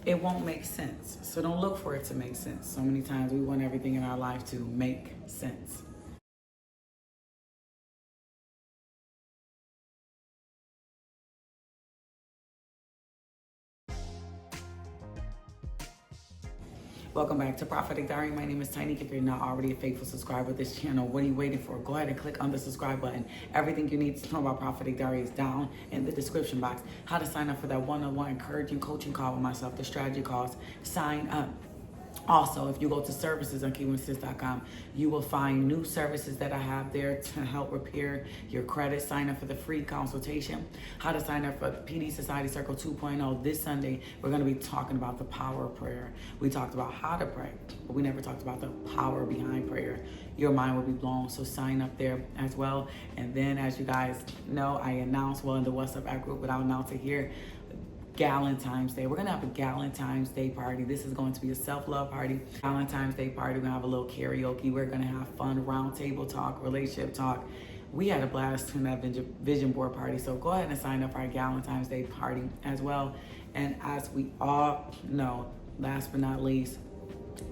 it won't make sense. So don't look for it to make sense. So many times we want everything in our life to make sense. Welcome back to Prophetic Diary. My name is Tiny. If you're not already a faithful subscriber to this channel, what are you waiting for? Go ahead and click on the subscribe button. Everything you need to know about Prophetic Diary is down in the description box. How to sign up for that one-on-one encouraging coaching call with myself, the strategy calls. Sign up. Also, if you go to services on keywinsays.com, you will find new services that I have there to help repair your credit. Sign up for the free consultation. How to sign up for PD Society Circle 2.0. This Sunday, we're going to be talking about the power of prayer. We talked about how to pray, but we never talked about the power behind prayer. Your mind will be blown, so sign up there as well. And then, as you guys know, I announced, in the WhatsApp app group, but I'll announce it here, Valentine's Day. We're gonna have a Valentine's Day party. This is going to be a self-love party. Valentine's Day party. We're gonna have a little karaoke. We're gonna have fun round table talk, relationship talk. We had a blast in that vision board party. So go ahead and sign up for our Valentine's Day party as well. And as we all know, last but not least,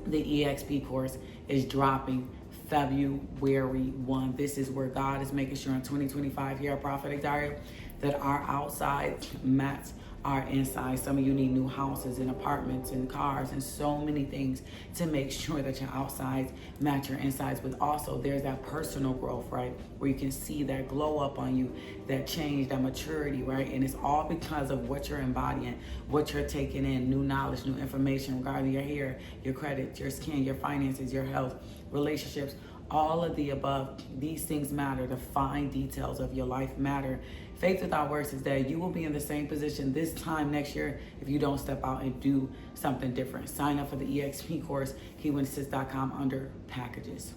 the EXP course is dropping February 1. This is where God is making sure in 2025 here at Prophetic Diary that our outside match our inside. Some of you need new houses and apartments and cars and so many things to make sure that your outsides match your insides. But also there's that personal growth, right? Where you can see that glow up on you, that change, that maturity, right? And it's all because of what you're embodying, what you're taking in, new knowledge, new information regarding your hair, your credit, your skin, your finances, your health, relationships, all of the above. These things matter. The fine details of your life matter. Faith without works is that you will be in the same position this time next year if you don't step out and do something different. Sign up for the EXP course, keywinsays.com under packages.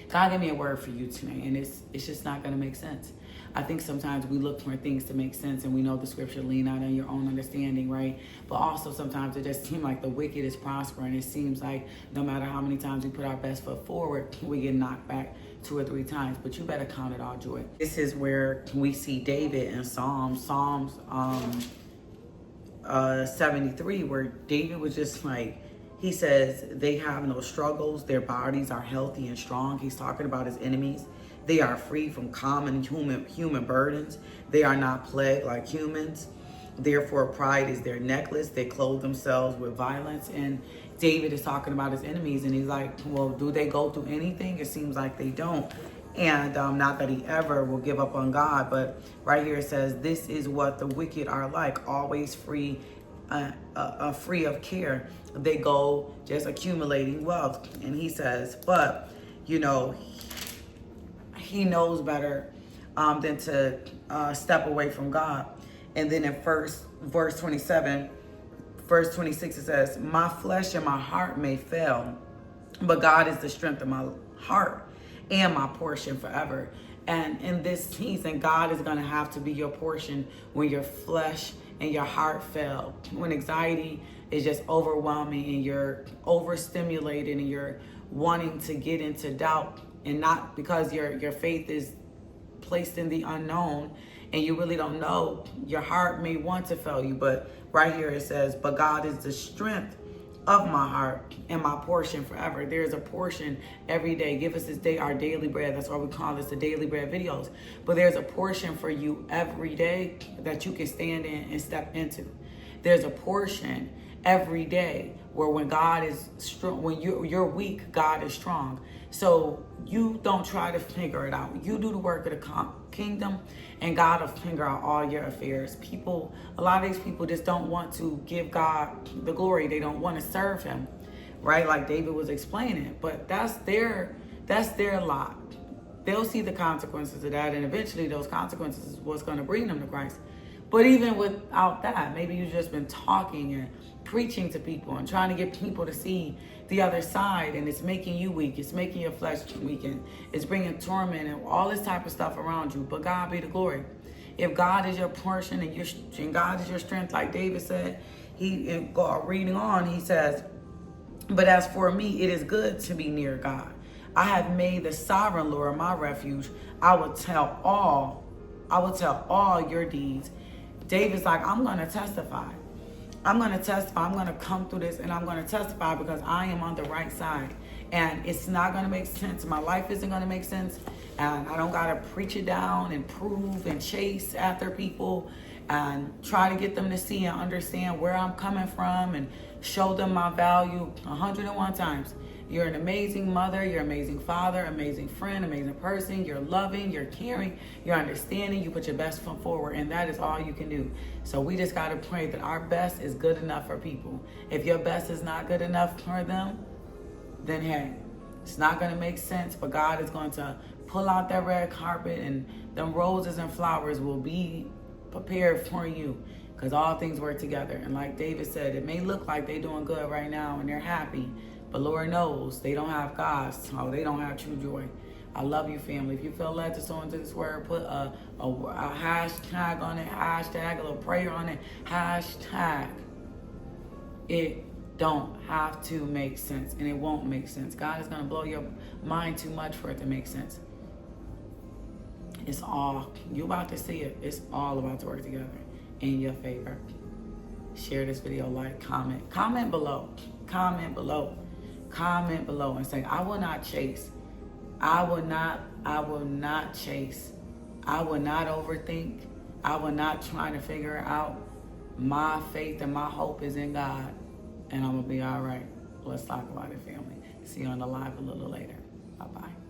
God gave me a word for you tonight, and it's just not going to make sense. I think sometimes we look for things to make sense, and we know the scripture, lean out on your own understanding, right? But also sometimes it just seems like the wicked is prospering. It seems like no matter how many times we put our best foot forward, we get knocked back 2 or 3 times. But you better count it all joy. This is where we see David in Psalms 73, where David was just like, he says, they have no struggles. Their bodies are healthy and strong. He's talking about his enemies. They are free from common human burdens. They are not plagued like humans. Therefore, pride is their necklace. They clothe themselves with violence. And David is talking about his enemies. And he's like, well, do they go through anything? It seems like they don't. And not that he ever will give up on God. But right here it says, this is what the wicked are like, always free of care. They go just accumulating wealth. And he says, but, you know, he knows better than to step away from God. And then in verse 27, verse 26, it says, my flesh and my heart may fail, but God is the strength of my heart and my portion forever. And in this season, God is going to have to be your portion when your flesh and your heart fail. When anxiety is just overwhelming and you're overstimulated and you're wanting to get into doubt, and not because your faith is placed in the unknown and you really don't know, your heart may want to fail you. But right here it says, but God is the strength of my heart and my portion forever. There's a portion every day. Give us this day our daily bread. That's why we call this the daily bread videos. But there's a portion for you every day that you can stand in and step into. There's a portion every day where when God is strong, when you're weak, God is strong. So you don't try to figure it out. You do the work of the kingdom, and God will figure out all your affairs. People, a lot of these people just don't want to give God the glory. They don't want to serve him, right? Like David was explaining, but that's their lot. They'll see the consequences of that, and eventually those consequences is what's going to bring them to Christ. But even without that, maybe you've just been talking and preaching to people and trying to get people to see the other side, and it's making you weak. It's making your flesh weak, and it's bringing torment and all this type of stuff around you. But God be the glory. If God is your portion and God is your strength, like David said, reading on, he says, but as for me, it is good to be near God. I have made the sovereign Lord my refuge. I will tell all your deeds. David's like, I'm going to testify. I'm going to testify. I'm going to come through this and I'm going to testify because I am on the right side. And it's not going to make sense. My life isn't going to make sense. And I don't got to preach it down and prove and chase after people and try to get them to see and understand where I'm coming from and show them my value 101 times. You're an amazing mother, you're an amazing father, amazing friend, amazing person. You're loving, you're caring, you're understanding, you put your best foot forward, and that is all you can do. So we just got to pray that our best is good enough for people. If your best is not good enough for them, then hey, it's not going to make sense, but God is going to pull out that red carpet and them roses and flowers will be prepared for you because all things work together. And like David said, it may look like they're doing good right now and they're happy, but Lord knows they don't have God, so they don't have true joy. I love you, family. If you feel led to sow into this word, put a hashtag on it, hashtag, a little prayer on it, hashtag. It don't have to make sense, and it won't make sense. God is going to blow your mind too much for it to make sense. It's all, you about to see it. It's all about to work together in your favor. Share this video, like, comment. Comment below. Comment below. Comment below and say, I will not chase. I will not chase. I will not overthink. I will not try to figure it out. My faith and my hope is in God. And I'm going to be all right. Let's talk about it, family. See you on the live a little later. Bye-bye.